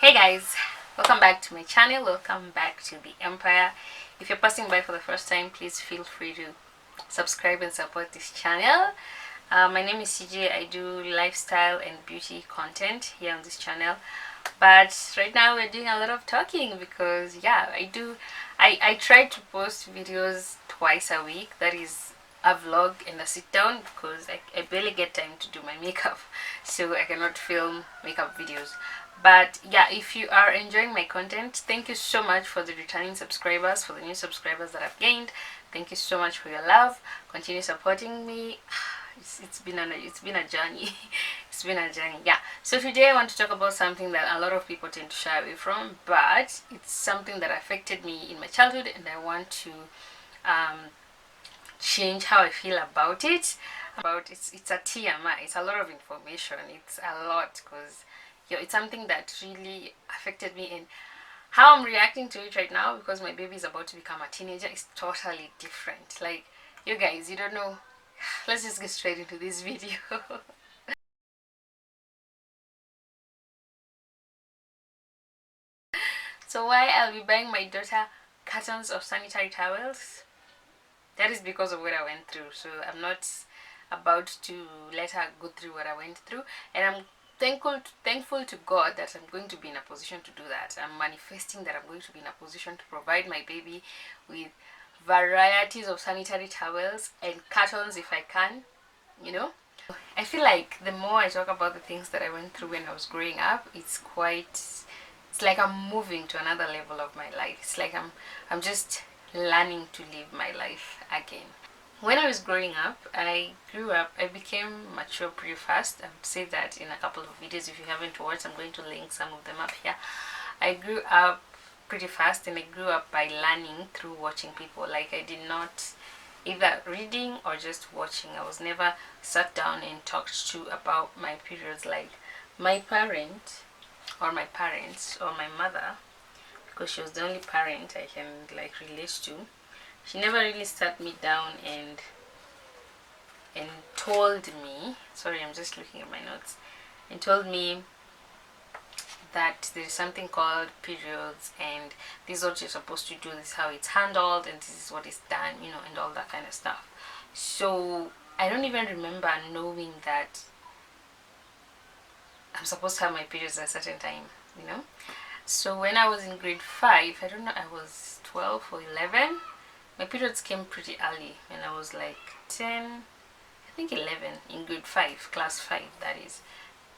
Hey guys, welcome back to my channel. Welcome back to the Empire. If you're passing by for the first time, please feel free to subscribe and support this channel. My name is CJ. I do lifestyle and beauty content here on this channel, but right now we're doing a lot of talking because I try to post videos twice a week. That is a vlog and a sit down because I barely get time to do my makeup, so I cannot film makeup videos. But yeah, if you are enjoying my content, thank you so much for the returning subscribers, for the new subscribers that I've gained. Thank you so much for your love. Continue supporting me. It's been a journey. It's been a journey. Yeah. So today I want to talk about something that a lot of people tend to shy away from, but it's something that affected me in my childhood, and I want to change how I feel about it. It's a TMI. It's a lot of information. It's a lot because it's something that really affected me, and how I'm reacting to it right now because my baby is about to become a teenager is totally different. Like, you guys, you don't know. Let's just get straight into this video. So why I'll be buying my daughter cartons of sanitary towels? That is because of what I went through. So I'm not about to let her go through what I went through, and I'm thankful to God that I'm going to be in a position to do that. I'm manifesting that I'm going to be in a position to provide my baby with varieties of sanitary towels and cartons if I can, you know. I feel like the more I talk about the things that I went through when I was growing up, it's like I'm moving to another level of my life. It's like I'm just learning to live my life again. When I was growing up, I became mature pretty fast. I would say that in a couple of videos. If you haven't watched, I'm going to link some of them up here. I grew up pretty fast, and I grew up by learning through watching people. Like, I did not either reading or just watching. I was never sat down and talked to about my periods like my parent or my parents or my mother, because she was the only parent I can like relate to. She never really sat me down and told me, sorry, I'm just looking at my notes, and told me that there is something called periods, and this is what you're supposed to do, this is how it's handled, and this is what is done, and all that kind of stuff. So I don't even remember knowing that I'm supposed to have my periods at a certain time. So when I was in grade 5, I don't know, I was 12 or 11, my periods came pretty early when I was like 10, I think 11, in grade 5, class 5, that is.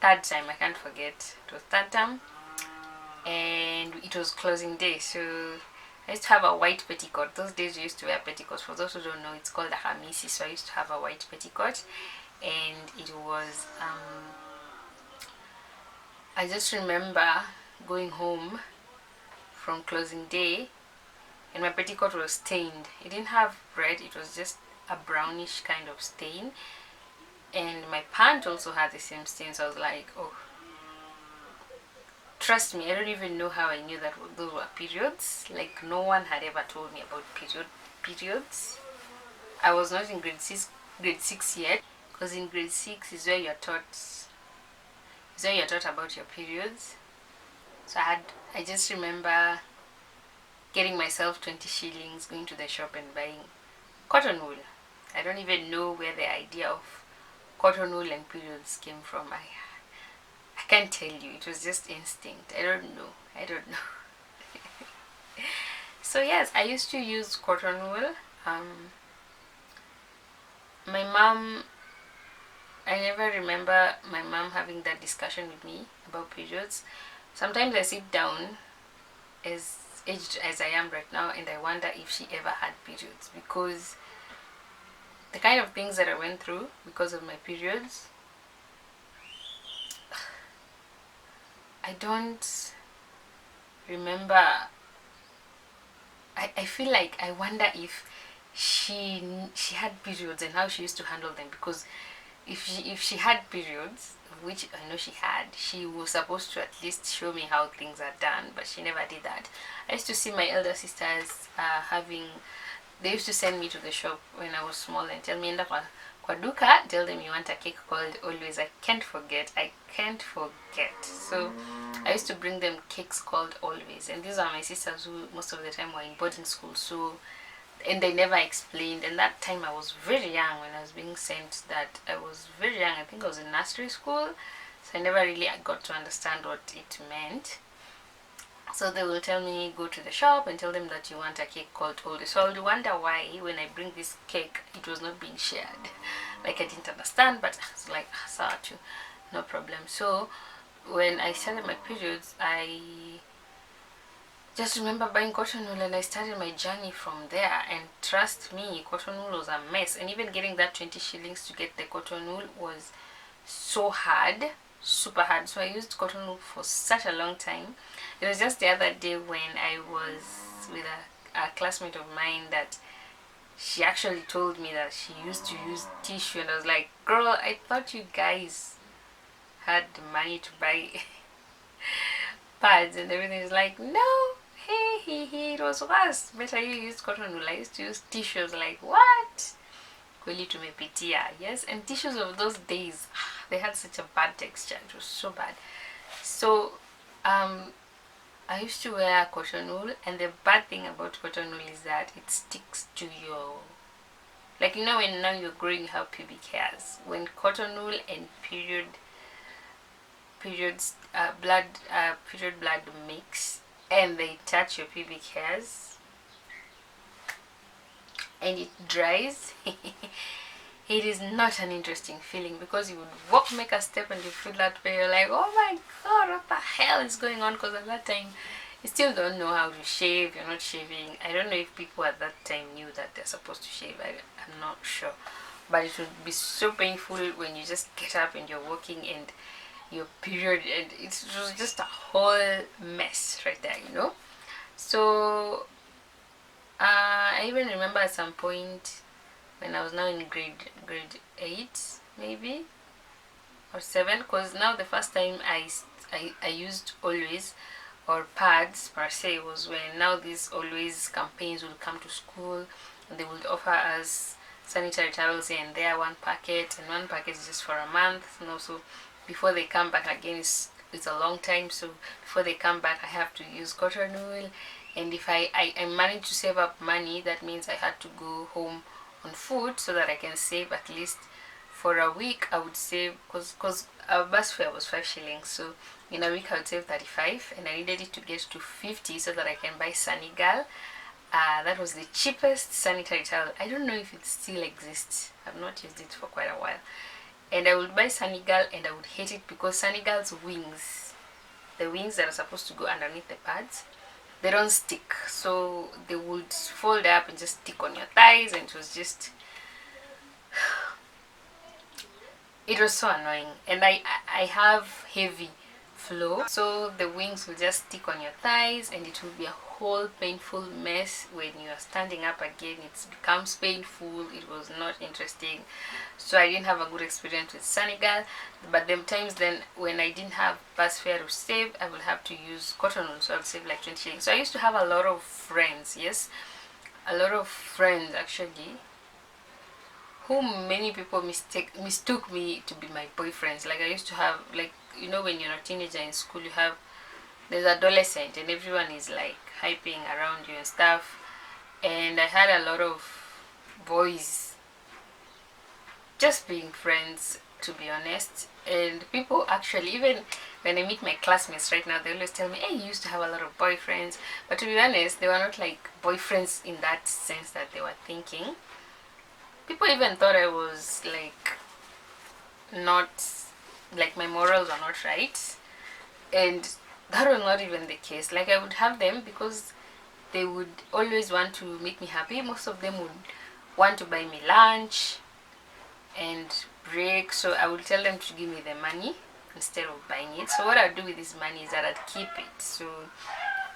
Third time, I can't forget. It was third term, and it was closing day, so I used to have a white petticoat. Those days we used to wear petticoats. For those who don't know, it's called a hamisi, so I used to have a white petticoat, and it was, I just remember going home from closing day, and my petticoat was stained. It didn't have red, it was just a brownish kind of stain, and my pant also had the same stain. So I was like, oh, trust me, I don't even know how I knew that those were periods. Like, no one had ever told me about periods. I was not in grade 6 yet, because in grade 6 is where you're taught about your periods. So I just remember getting myself 20 shillings, going to the shop and buying cotton wool. I don't even know where the idea of cotton wool and periods came from. I can't tell you. It was just instinct. I don't know. So yes, I used to use cotton wool. My mom, I never remember my mom having that discussion with me about periods. Sometimes I sit down, as aged as I am right now, and I wonder if she ever had periods, because the kind of things that I went through because of my periods, I don't remember. I feel like I wonder if she had periods and how she used to handle them, because if she had periods, which I know she had, she was supposed to at least show me how things are done, but she never did that. I used to see my elder sisters they used to send me to the shop when I was small and tell me, "Enda kwa duka, tell them you want a cake called Always. I can't forget. So I used to bring them cakes called Always, and these are my sisters who most of the time were in boarding school, so, and they never explained. And that time I was very young when I was being sent that. I was very young. I think I was in nursery school, so I never really got to understand what it meant. So they will tell me, go to the shop and tell them that you want a cake called Always. So I would wonder why when I bring this cake, it was not being shared. Like I didn't understand, but it's like, sawa too, no problem. So when I started my periods, I just remember buying cotton wool, and I started my journey from there. And trust me, cotton wool was a mess. And even getting that 20 shillings to get the cotton wool was so hard, super hard. So I used cotton wool for such a long time. It was just the other day when I was with a classmate of mine that she actually told me that she used to use tissue, and I was like, girl, I thought you guys had the money to buy pads and everything. Is like, no, hey, it was worse. Better you used cotton wool. I used to use tissues. Like, what? Kweli tumepitia. Yes, and tissues of those days, they had such a bad texture. It was so bad. So I used to wear cotton wool, and the bad thing about cotton wool is that it sticks to your, like, you know, when now you're growing, you have pubic hairs. When cotton wool and period blood mix and they touch your pubic hairs and it dries, it is not an interesting feeling, because you would make a step and you feel that way. You're like, oh my god, what the hell is going on? Because at that time you still don't know how to shave. You're not shaving. I don't know if people at that time knew that they're supposed to shave. I'm not sure, but it would be so painful when you just get up and you're walking and your period, and it was just a whole mess right there, you know. So I even remember at some point when I was now in grade 8 maybe, or 7, because now the first time I used Always or pads per se was when now these Always campaigns would come to school, and they would offer us sanitary towels here and there, one packet, and one packet is just for a month, and also before they come back again, it's a long time. So before they come back, I have to use cotton wool, and if I managed to save up money, that means I had to go home on food so that I can save at least for a week. I would save, because our bus fare was 5 shillings, so in a week I would save 35, and I needed it to get to 50 so that I can buy Sanigal. That was the cheapest sanitary towel. I don't know if it still exists. I've not used it for quite a while. And I would buy Sanigal, and I would hate it because Sanigal's wings, the wings that are supposed to go underneath the pads, they don't stick, so they would fold up and just stick on your thighs, and it was just it was so annoying. And I have heavy flow, so the wings will just stick on your thighs, and it will be a whole painful mess. When you are standing up again, it becomes painful. It was not interesting, so I didn't have a good experience with Sanigal. But the times then when I didn't have bus fare to save, I would have to use cotton wool, so I would save like 20 shillings. So I used to have a lot of friends, yes, a lot of friends actually, who many people mistook me to be my boyfriends. Like I used to have, like, you know, when you're a teenager in school, you have, there's adolescent and everyone is like hyping around you and stuff, and I had a lot of boys just being friends, to be honest. And people actually, even when I meet my classmates right now, they always tell me, hey, you used to have a lot of boyfriends. But to be honest, they were not like boyfriends in that sense that they were thinking. People even thought I was like not, like my morals are not right, and that was not even the case. Like I would have them because they would always want to make me happy. Most of them would want to buy me lunch and break, so I would tell them to give me the money instead of buying it. So what I'd do with this money is that I'd keep it. So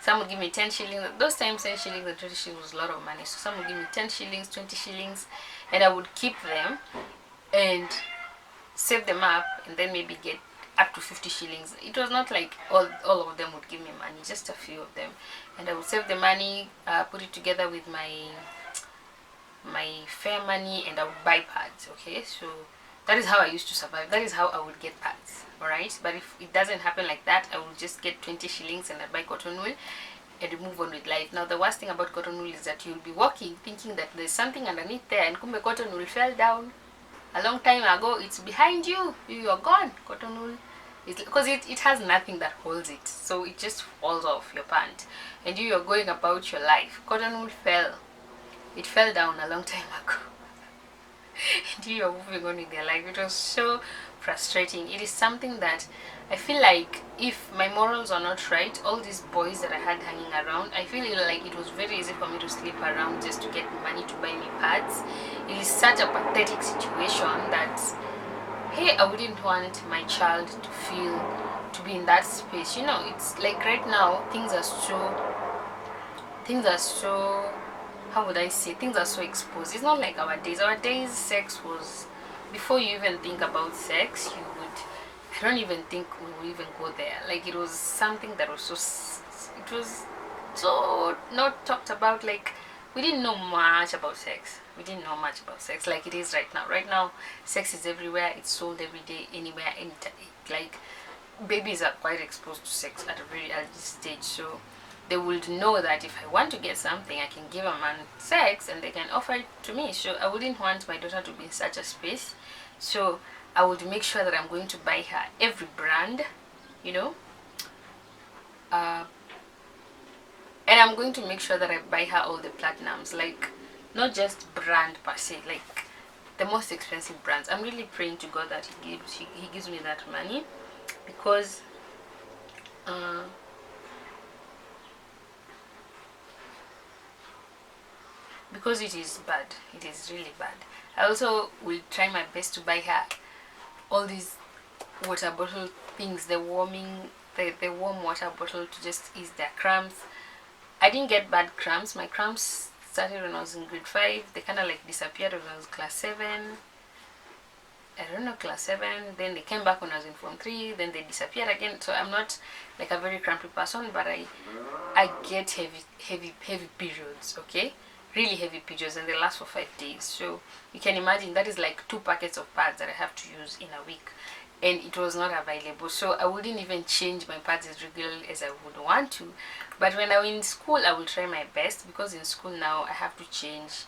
some would give me 10 shillings. Those times 10 shillings and 20 shillings was a lot of money. So some would give me 10 shillings, 20 shillings, and I would keep them and save them up, and then maybe get up to 50 shillings. It was not like all of them would give me money, just a few of them. And I would save the money, put it together with my fair money and I would buy pads. Okay, so that is how I used to survive. That is how I would get pads. Alright, but if it doesn't happen like that, I will just get 20 shillings and I buy cotton wool and move on with life. Now the worst thing about cotton wool is that you'll be walking thinking that there's something underneath there, and kumbe cotton wool fell down a long time ago. It's behind you. You're gone. Cotton wool, because it has nothing that holds it, so it just falls off your pant, and you're going about your life. Cotton wool fell. It fell down a long time ago. And you're moving on with your life. It was so frustrating. It is something that I feel like if my morals are not right, all these boys that I had hanging around, I feel like it was very easy for me to sleep around just to get money to buy me pads. It is such a pathetic situation that, hey, I wouldn't want my child to feel, to be in that space. You know, it's like right now things are so, how would I say, things are so exposed. It's not like our days. Our days, sex was, before you even think about sex, you would, I don't even think we would even go there. Like, it was something that was so, it was so not talked about. Like, we didn't know much about sex. We didn't know much about sex like it is right now. Right now, sex is everywhere. It's sold every day, anywhere, anytime. Like, babies are quite exposed to sex at a very early stage, so they would know that if I want to get something, I can give a man sex and they can offer it to me. So I wouldn't want my daughter to be in such a space. So I would make sure that I'm going to buy her every brand, you know, and I'm going to make sure that I buy her all the platinums, like not just brand per se, like the most expensive brands. I'm really praying to God that he gives me that money, because it is bad. It is really bad. I also will try my best to buy her all these water bottle things, the warm water bottle to just ease their cramps. I didn't get bad cramps. My cramps started when I was in grade 5. They kind of like disappeared when I was class 7. I don't know, class 7. Then they came back when I was in form 3. Then they disappeared again. So I'm not like a very crampy person, but I get heavy periods, okay? Really heavy periods, and they last for 5 days. So you can imagine that is like 2 packets of pads that I have to use in a week, and it was not available. So I wouldn't even change my pads as regularly as I would want to. But when I'm in school, I will try my best, because in school now I have to change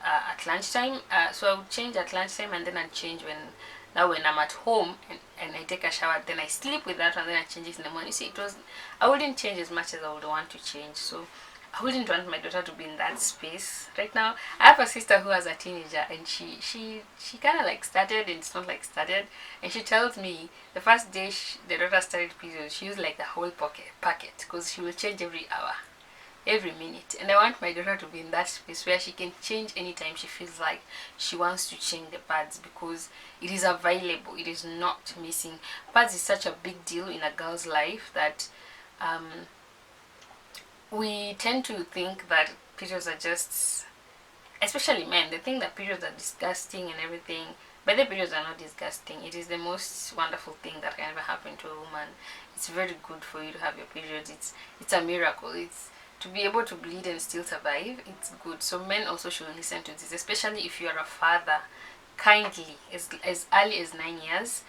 at lunchtime. So I would change at lunchtime, and then I'd change when I'm at home and I take a shower, then I sleep with that, and then I change it in the morning. See, I wouldn't change as much as I would want to change. So I wouldn't want my daughter to be in that space. Right now, I have a sister who has a teenager, and she kind of like started, and it's not like started, and she tells me the first day the daughter started periods, she used like the whole packet, because she will change every hour, every minute. And I want my daughter to be in that space where she can change anytime she feels like she wants to change the pads, because it is available. It is not missing. Pads is such a big deal in a girl's life that we tend to think that periods are just, especially men, they think that periods are disgusting and everything. But the periods are not disgusting. It is the most wonderful thing that can ever happen to a woman. It's very good for you to have your periods. It's a miracle. It's to be able to bleed and still survive. It's good. So men also should listen to this, especially if you are a father. Kindly, as early as 9 years,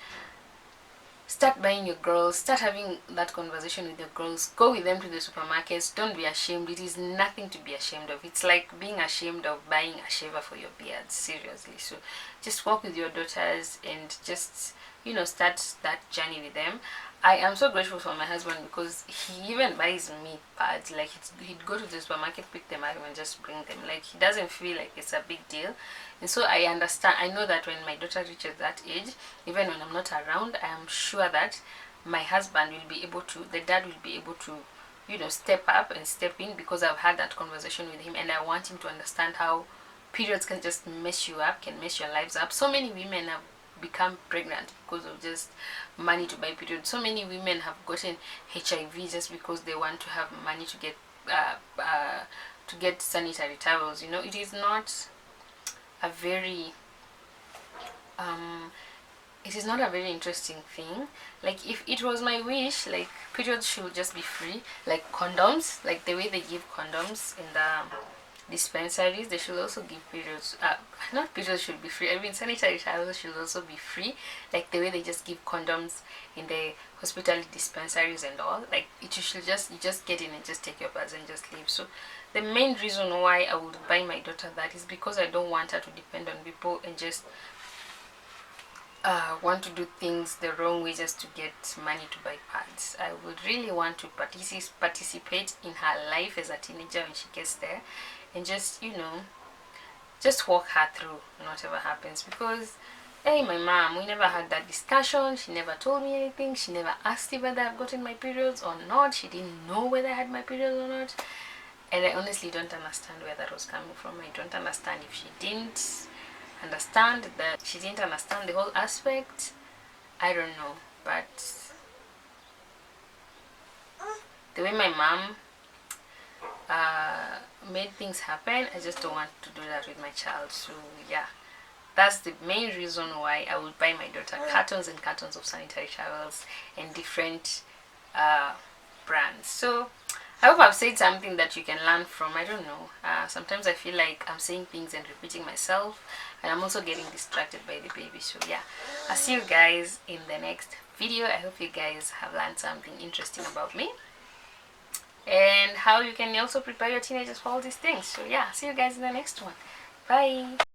start buying your girls, start having that conversation with your girls, go with them to the supermarkets. Don't be ashamed. It is nothing to be ashamed of. It's like being ashamed of buying a shaver for your beard, seriously. So just walk with your daughters and just, start that journey with them. I am so grateful for my husband, because he even buys me pads. Like, he'd go to the supermarket, pick them up, and just bring them. Like, he doesn't feel like it's a big deal. And so I understand. I know that when my daughter reaches that age, even when I'm not around, I am sure that my husband will be able to, the dad will be able to, step up and step in, because I've had that conversation with him, and I want him to understand how periods can just mess you up, can mess your lives up. So many women have become pregnant because of just money to buy periods. So many women have gotten HIV just because they want to have money to get sanitary towels. It is not a very interesting thing. Like, if it was my wish, like, periods should just be free, like condoms, like the way they give condoms in dispensaries, they should also give periods. Not periods should be free. I mean, sanitary towels should also be free, like the way they just give condoms in the hospital dispensaries and all. Like you just get in and just take your pads and just leave. So the main reason why I would buy my daughter that is because I don't want her to depend on people and just want to do things the wrong way just to get money to buy pads. I would really want to participate in her life as a teenager when she gets there, and just just walk her through whatever happens. Because hey, my mom, we never had that discussion. She never told me anything. She never asked me whether I've gotten my periods or not. She didn't know whether I had my periods or not. And I honestly don't understand where that was coming from. I don't understand if she didn't understand that she didn't understand the whole aspect. I don't know. But the way my mom made things happen, I just don't want to do that with my child. So yeah, that's the main reason why I would buy my daughter cartons and cartons of sanitary towels and different brands. So I hope I've said something that you can learn from. I don't know. Sometimes I feel like I'm saying things and repeating myself, and I'm also getting distracted by the baby. So yeah, I'll see you guys in the next video. I hope you guys have learned something interesting about me and how you can also prepare your teenagers for all these things. So yeah, see you guys in the next one. Bye.